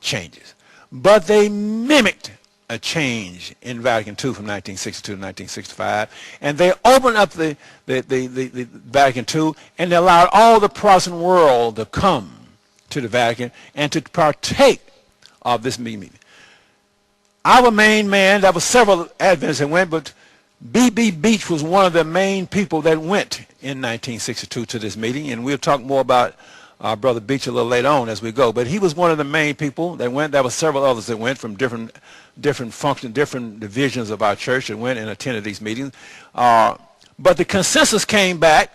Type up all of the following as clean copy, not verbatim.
changes. But they mimicked a change in Vatican II from 1962 to 1965, and they opened up the Vatican II, and they allowed all the Protestant world to come to the Vatican and to partake of this meeting. Our main man, there were several Adventists that went, but B.B. Beach was one of the main people that went in 1962 to this meeting, and we'll talk more about our brother Beach a little later on as we go. But he was one of the main people that went. There were several others that went from different functions, different divisions of our church that went and attended these meetings. But the consensus came back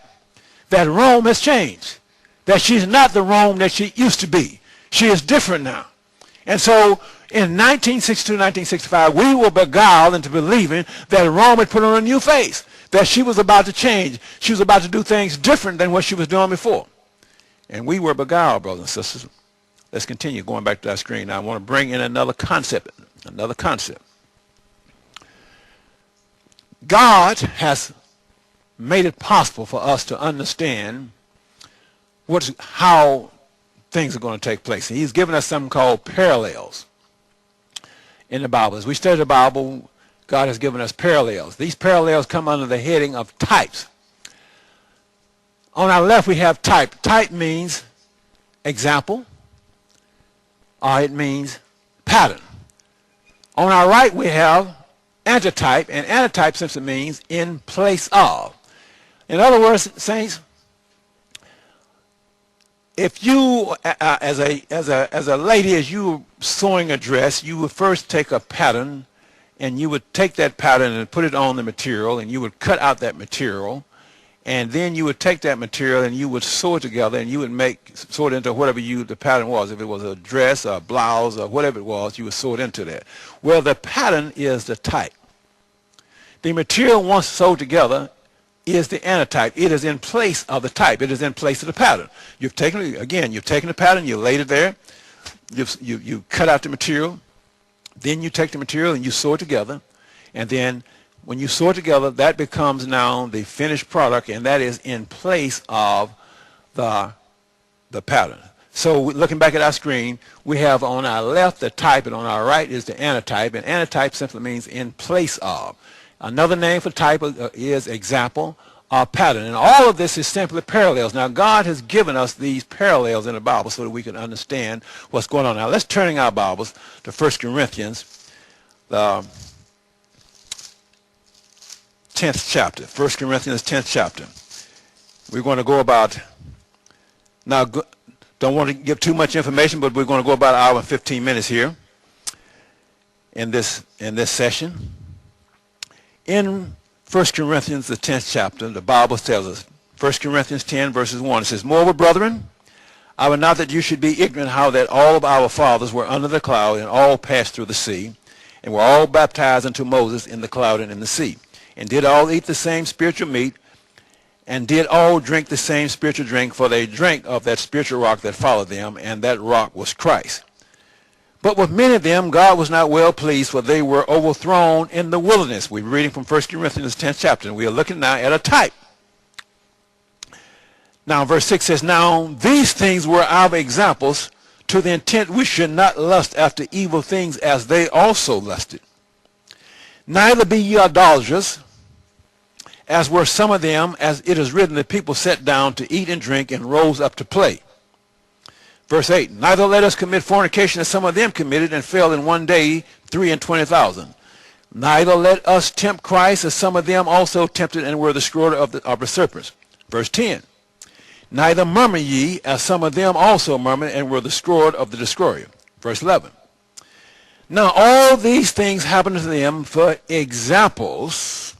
that Rome has changed, that she's not the Rome that she used to be. She is different now. And so in 1962, 1965, we were beguiled into believing that Rome had put on a new face, that she was about to change. She was about to do things different than what she was doing before. And we were beguiled, brothers and sisters. Let's continue going back to that screen. Now I want to bring in another concept. God has made it possible for us to understand how things are going to take place. And he's given us something called parallels in the Bible. As we study the Bible, God has given us parallels. These parallels come under the heading of types. On our left we have type. Type means example, or it means pattern. On our right we have antitype, and antitype simply means in place of. In other words, saints, if you, as a lady, as you were sewing a dress, you would first take a pattern, and you would take that pattern and put it on the material, and you would cut out that material, and then you would take that material and you would sew it together, and you would sew it into whatever the pattern was. If it was a dress or a blouse or whatever it was, you would sew it into that. Well, the pattern is the type. The material once sewed together is the antitype. It is in place of the type. It is in place of the pattern. You've taken the pattern, you laid it there, you cut out the material, then you take the material and you sew it together, and then when you sew it together, that becomes now the finished product, and that is in place of the pattern. So looking back at our screen, we have on our left the type, and on our right is the antitype, and antitype simply means in place of. Another name for type is example or pattern, and all of this is simply parallels. Now God has given us these parallels in the Bible so that we can understand what's going on. Now let's turn in our Bibles to 1 Corinthians, the 10th chapter. 1 Corinthians 10th chapter. We're going to go about, now don't want to give too much information, but we're going to go about an hour and 15 minutes here in this session. In 1 Corinthians the 10th chapter, the Bible tells us, 1 Corinthians 10 verses 1, it says, "Moreover, brethren, I would not that you should be ignorant how that all of our fathers were under the cloud, and all passed through the sea, and were all baptized unto Moses in the cloud and in the sea, and did all eat the same spiritual meat, and did all drink the same spiritual drink, for they drank of that spiritual rock that followed them, and that rock was Christ. But with many of them God was not well pleased, for they were overthrown in the wilderness." We're reading from 1 Corinthians 10th chapter, and we are looking now at a type. Now verse 6 says, "Now these things were our examples, to the intent we should not lust after evil things as they also lusted. Neither be ye idolaters, as were some of them, as it is written, the people sat down to eat and drink and rose up to play." Verse 8, "Neither let us commit fornication as some of them committed, and fell in one day 23,000. Neither let us tempt Christ, as some of them also tempted and were destroyed of the serpents." Verse 10, "Neither murmur ye, as some of them also murmured and were destroyed of the destroyer." Verse 11, "Now all these things happened to them for examples,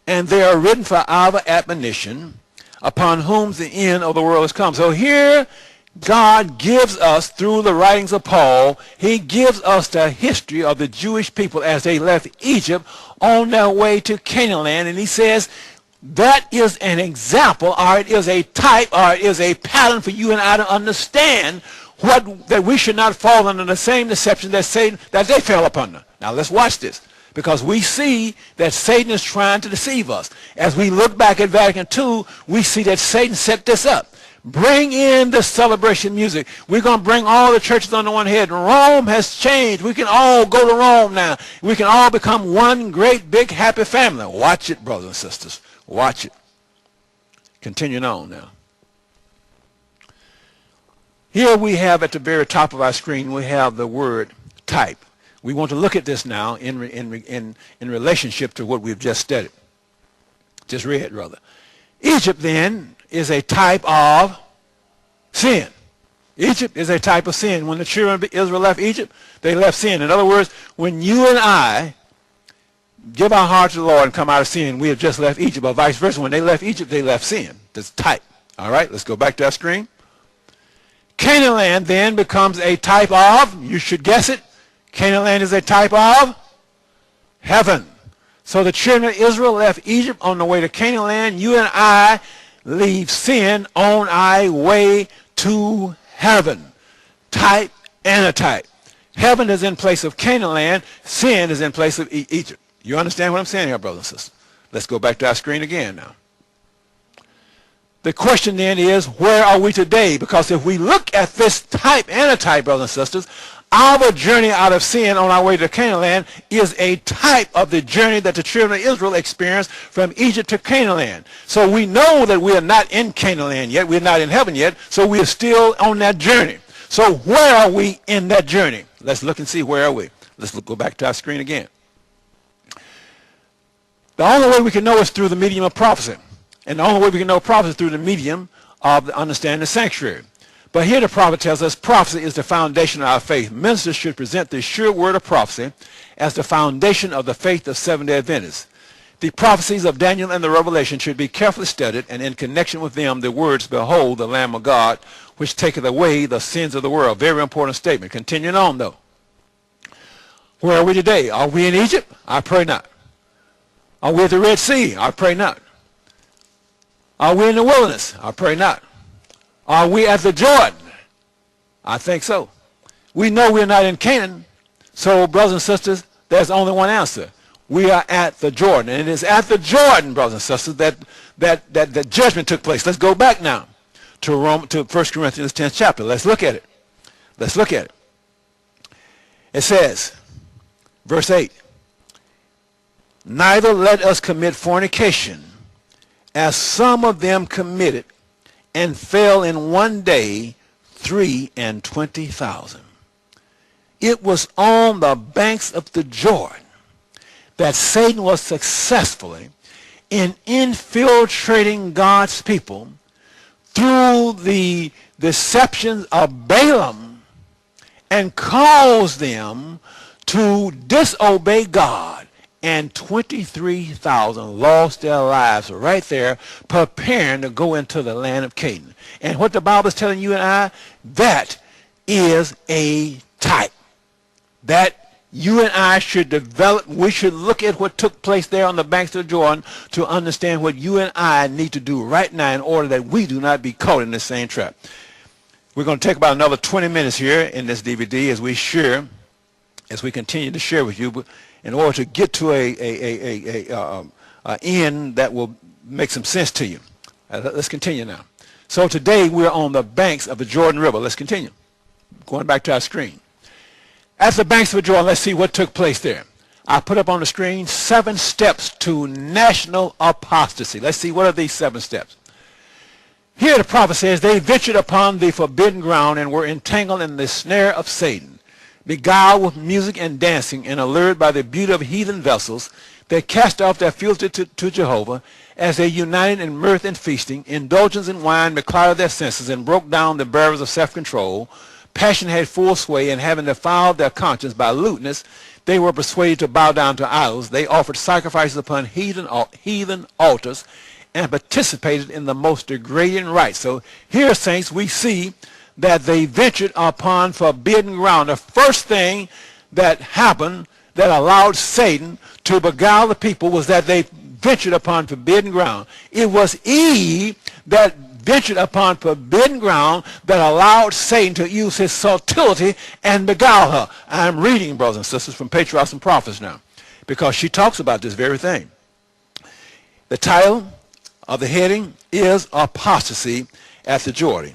and they are written for our admonition, upon whom the end of the world is come." So here God gives us, through the writings of Paul, he gives us the history of the Jewish people as they left Egypt on their way to Canaan land, and he says that is an example, or it is a type, or it is a pattern for you and I to understand that we should not fall under the same deception that they fell upon. Now let's watch this, because we see that Satan is trying to deceive us. As we look back at Vatican II, we see that Satan set this up. Bring in the celebration music. We're going to bring all the churches under one head. Rome has changed. We can all go to Rome now. We can all become one great, big, happy family. Watch it, brothers and sisters. Watch it. Continuing on now. Here we have at the very top of our screen, we have the word type. We want to look at this now in relationship to what we've just studied. Just read, rather. Egypt, then, is a type of sin. Egypt is a type of sin. When the children of Israel left Egypt, they left sin. In other words, when you and I give our heart to the Lord and come out of sin, we have just left Egypt, or vice versa. When they left Egypt, they left sin. That's type. All right, let's go back to our screen. Canaan land then becomes a type of, you should guess it, Canaan land is a type of heaven. So the children of Israel left Egypt on the way to Canaan land. You and I leave sin on our way to heaven. Type and a type. Heaven is in place of Canaan land. Sin is in place of Egypt. You understand what I'm saying here, brothers and sisters? Let's go back to our screen again now. The question then is, where are we today? Because if we look at this type and a type, brothers and sisters, our journey out of sin on our way to Canaan land is a type of the journey that the children of Israel experienced from Egypt to Canaan land. So we know that we are not in Canaan land yet. We're not in heaven yet. So we are still on that journey. So where are we in that journey? Let's look and see, where are we? Let's go back to our screen again. The only way we can know is through the medium of prophecy. And the only way we can know prophecy is through the medium of the understanding the sanctuary. But here the prophet tells us prophecy is the foundation of our faith. Ministers should present the sure word of prophecy as the foundation of the faith of Seventh-day Adventists. The prophecies of Daniel and the Revelation should be carefully studied, and in connection with them the words, "Behold the Lamb of God, which taketh away the sins of the world." Very important statement. Continuing on though. Where are we today? Are we in Egypt? I pray not. Are we at the Red Sea? I pray not. Are we in the wilderness? I pray not. Are we at the Jordan? I think so. We know we're not in Canaan. So, brothers and sisters, there's only one answer. We are at the Jordan. And it is at the Jordan, brothers and sisters, that judgment took place. Let's go back now to 1 Corinthians 10th chapter. Let's look at it. Let's look at it. It says, verse 8, "Neither let us commit fornication, as some of them committed, and fell in one day 23,000. It was on the banks of the Jordan that Satan was successfully in infiltrating God's people through the deceptions of Balaam and caused them to disobey God. And 23,000 lost their lives right there, preparing to go into the land of Canaan. And what the Bible is telling you and I, that is a type. That you and I should develop. We should look at what took place there on the banks of the Jordan to understand what you and I need to do right now in order that we do not be caught in the same trap. We're going to take about another 20 minutes here in this DVD as we continue to share with you. But in order to get to a end that will make some sense to you. Let's continue now. So today we're on the banks of the Jordan River. Let's continue. Going back to our screen. At the banks of the Jordan, let's see what took place there. I put up on the screen 7 steps to national apostasy. Let's see, what are these 7 steps? Here the prophet says, "They ventured upon the forbidden ground and were entangled in the snare of Satan. Beguiled with music and dancing and allured by the beauty of heathen vessels, they cast off their fealty to Jehovah as they united in mirth and feasting. Indulgence in wine beclouded their senses and broke down the barriers of self-control. Passion had full sway, and having defiled their conscience by lewdness, they were persuaded to bow down to idols. They offered sacrifices upon heathen altars and participated in the most degrading rites." So here, saints, we see that they ventured upon forbidden ground. The first thing that happened that allowed Satan to beguile the people was that they ventured upon forbidden ground. It was Eve that ventured upon forbidden ground that allowed Satan to use his subtlety and beguile her. I'm reading, brothers and sisters, from Patriarchs and Prophets now, because she talks about this very thing. The title of the heading is Apostasy, at the Jordan.